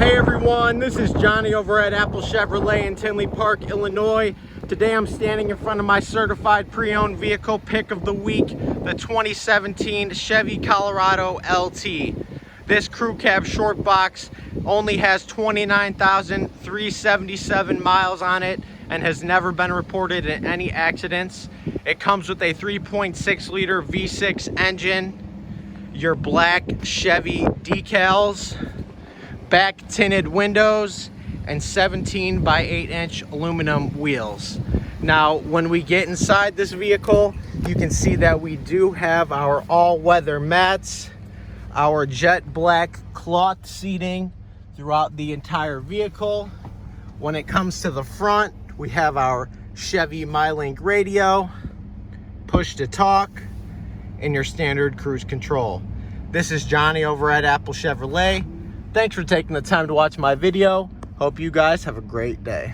Hey everyone, this is Johnny over at Apple Chevrolet in Tinley Park, Illinois. Today I'm standing in front of my certified pre-owned vehicle pick of the week, the 2017 Chevy Colorado LT. This crew cab short box only has 29,377 miles on it and has never been reported in any accidents. It comes with a 3.6 liter V6 engine, your black Chevy decals, back tinted windows, and 17 by 8-inch aluminum wheels. Now, when we get inside this vehicle, you can see that we do have our all-weather mats, our jet black cloth seating throughout the entire vehicle. When it comes to the front, we have our Chevy MyLink radio, push to talk, and your standard cruise control. This is Johnny over at Apple Chevrolet. Thanks for taking the time to watch my video. Hope you guys have a great day.